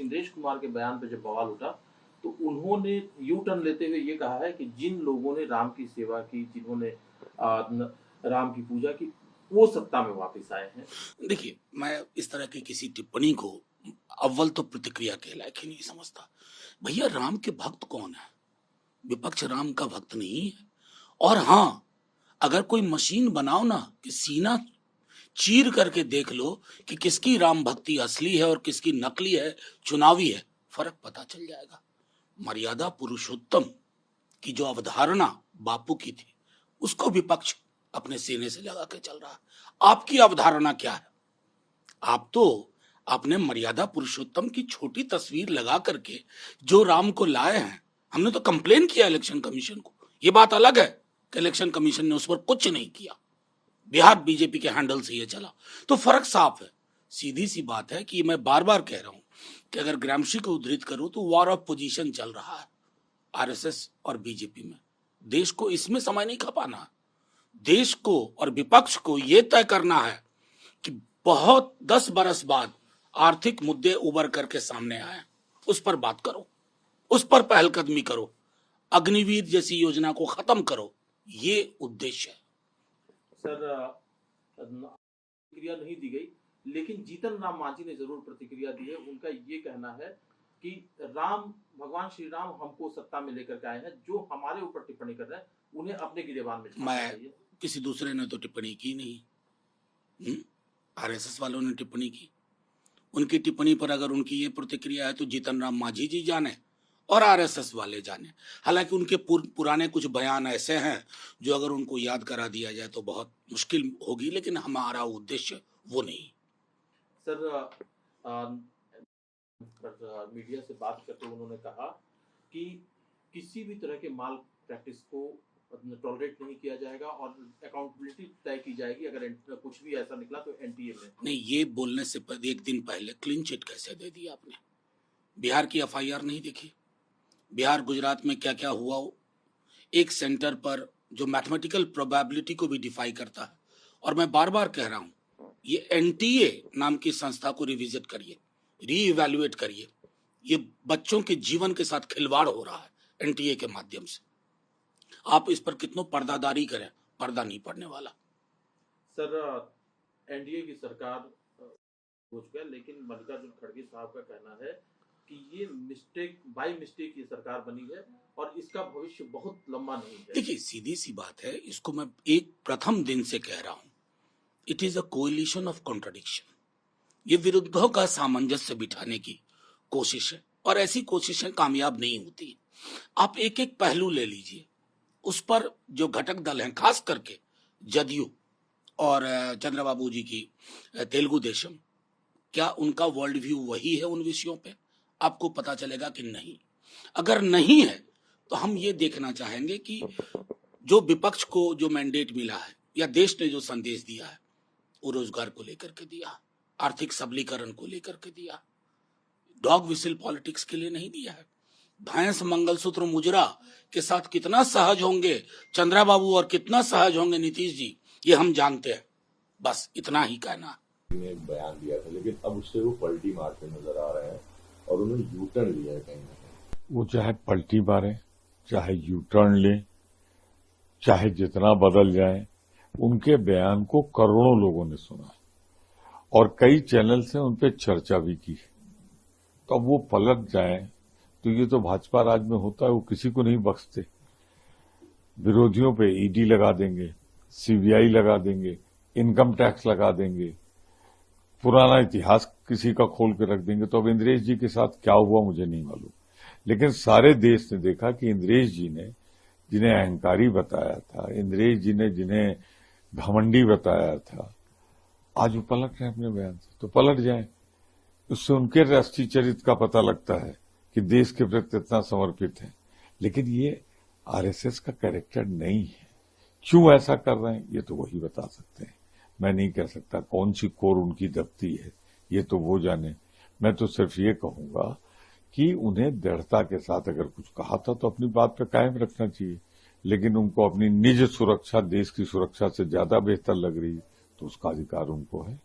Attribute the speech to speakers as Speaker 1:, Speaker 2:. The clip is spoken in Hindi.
Speaker 1: इंद्रेश कुमार के बयान पे जब बवाल उठा तो उन्होंने यू टर्न लेते हुए ये कहा है कि जिन लोगों ने राम की सेवा की, जिन्होंने राम की पूजा की, वो सत्ता में वापस आए हैं।
Speaker 2: देखिए, मैं इस तरह की किसी टिप्पणी को अव्वल तो प्रतिक्रिया के लायक ही नहीं समझता। भैया, राम के भक्त कौन है? विपक्ष राम का भक्त नहीं है। और हाँ, अगर कोई मशीन बनाओ ना कि सीना चीर करके देख लो कि किसकी राम भक्ति असली है और किसकी नकली है, चुनावी है, फर्क पता चल जाएगा। मर्यादा पुरुषोत्तम की जो अवधारणा बापू की थी, उसको विपक्ष अपने सीने से लगा के चल रहा है। आपकी अवधारणा क्या है? आप तो आपने मर्यादा पुरुषोत्तम की छोटी तस्वीर लगा करके जो राम को लाए हैं, हमने तो कंप्लेन किया इलेक्शन कमीशन को। ये बात अलग है कि इलेक्शन कमीशन ने उस पर कुछ नहीं किया, बिहार बीजेपी के हैंडल से ये चला, तो फर्क साफ है। सीधी सी बात है कि मैं बार बार कह रहा हूं कि अगर ग्रामशी को उद्धृत करूं तो वॉर ऑफ पोजीशन चल रहा है आरएसएस और बीजेपी में। देश को इसमें समय नहीं खपाना। देश को और विपक्ष को यह तय करना है कि बहुत 10 बरस बाद आर्थिक मुद्दे उभर करके सामने आए, उस पर बात करो, उस पर पहलकदमी करो, अग्निवीर जैसी योजना को खत्म करो। ये उद्देश्य है।
Speaker 1: सर, प्रतिक्रिया नहीं दी गई, लेकिन जीतन राम मांझी ने जरूर प्रतिक्रिया दी है। उनका ये कहना है कि भगवान श्री राम हमको सत्ता में लेकर के आए हैं, जो हमारे ऊपर टिप्पणी कर रहे हैं उन्हें अपने गिरेबान में
Speaker 2: मैं किसी दूसरे ने तो टिप्पणी की नहीं, आरएसएस वालों ने टिप्पणी की। उनकी टिप्पणी पर अगर उनकी ये प्रतिक्रिया है तो जीतन राम मांझी जी जाने और आरएसएस वाले जाने। हालांकि उनके पुराने कुछ बयान ऐसे हैं जो अगर उनको याद करा दिया जाए तो बहुत मुश्किल होगी, लेकिन हमारा उद्देश्य वो नहीं।
Speaker 1: सर, मीडिया से बात करते हुए उन्होंने कहा कि किसी भी तरह के माल प्रैक्टिस को टॉलरेट नहीं किया जाएगा और अकाउंटेबिलिटी तय की जाएगी। अगर कुछ भी ऐसा निकला तो एनटीए में।
Speaker 2: नहीं, ये बोलने से एक दिन पहले क्लीन चिट कैसे दे दी आपने? बिहार की एफआईआर नहीं देखी? बिहार गुजरात में क्या क्या हुआ, एक सेंटर पर जो मैथमेटिकल प्रोबेबिलिटी को भी डिफाई करता है। और मैं बार बार कह रहा हूं, ये एनटीए नाम की संस्था को रिविजिट करिए, रीइवैल्यूएट करिए। ये बच्चों के जीवन के साथ खिलवाड़ हो रहा है एनटीए के माध्यम से। आप इस पर कितनों पर्दादारी करें, पर्दा नहीं पड़ने वाला।
Speaker 1: सर, एनडीए की सरकार हो चुका है, लेकिन मल्लिकार्जुन खड़गे साहब का कहना है कि ये बाय मिस्टेक ये सरकार बनी है और इसका भविष्य बहुत लंबा नहीं है।
Speaker 2: देखिए, सीधी सी बात है, इसको मैं एक प्रथम दिन से कह रहा हूं, it is a coalition of contradiction. ये विरुद्धों का सामंजस्य बिठाने की कोशिश है और ऐसी कोशिशें कामयाब नहीं होती। आप एक एक पहलू ले लीजिए, उस पर जो घटक दल हैं, खास करके जदयू और चंद्रबाबू जी की तेलुगु देशम, क्या उनका वर्ल्ड व्यू वही है उन विषयों पे? आपको पता चलेगा कि नहीं। अगर नहीं है तो हम ये देखना चाहेंगे कि जो विपक्ष को जो मैंडेट मिला है या देश ने जो संदेश दिया है, वो रोजगार को लेकर के दिया, आर्थिक सबलीकरण को लेकर के दिया, डॉग विसिल पॉलिटिक्स के लिए नहीं दिया है। भैंस मंगलसूत्र मुजरा के साथ कितना सहज होंगे चंद्रबाबू और कितना सहज होंगे नीतीश जी, ये हम जानते हैं। बस इतना ही कहना।
Speaker 3: ने एक बयान दिया था, लेकिन अब उससे वो पलटी मारते नजर आ रहे हैं और उन्होंने यू टर्न लिया है कहीं ना कहीं।
Speaker 4: वो चाहे पलटी मारे, चाहे यू टर्न ले, चाहे जितना बदल जाए, उनके बयान को करोड़ों लोगों ने सुना और कई चैनल से उन पर चर्चा भी की। तो अब वो पलट जाए तो ये तो भाजपा राज में होता है, वो किसी को नहीं बख्शते। विरोधियों पे ईडी लगा देंगे, सीबीआई लगा देंगे, इनकम टैक्स लगा देंगे, पुराना इतिहास किसी का खोल के रख देंगे। तो अब इंद्रेश जी के साथ क्या हुआ मुझे नहीं मालूम, लेकिन सारे देश ने देखा कि इंद्रेश जी ने जिन्हें अहंकारी बताया था, इंद्रेश जी ने जिन्हें घमंडी बताया था, आज वो पलट रहे अपने बयान से। तो पलट जाए, उससे उनके राष्ट्रीय चरित्र का पता लगता है कि देश के प्रति इतना समर्पित है। लेकिन ये आरएसएस का कैरेक्टर नहीं है। क्यों ऐसा कर रहे हैं ये तो वही बता सकते हैं, मैं नहीं कह सकता। कौन सी कोर उनकी दबती है ये तो वो जाने। मैं तो सिर्फ ये कहूंगा कि उन्हें दृढ़ता के साथ अगर कुछ कहा था तो अपनी बात पे कायम रखना चाहिए, लेकिन उनको अपनी निज सुरक्षा देश की सुरक्षा से ज्यादा बेहतर लग रही है तो उसका अधिकार उनको है।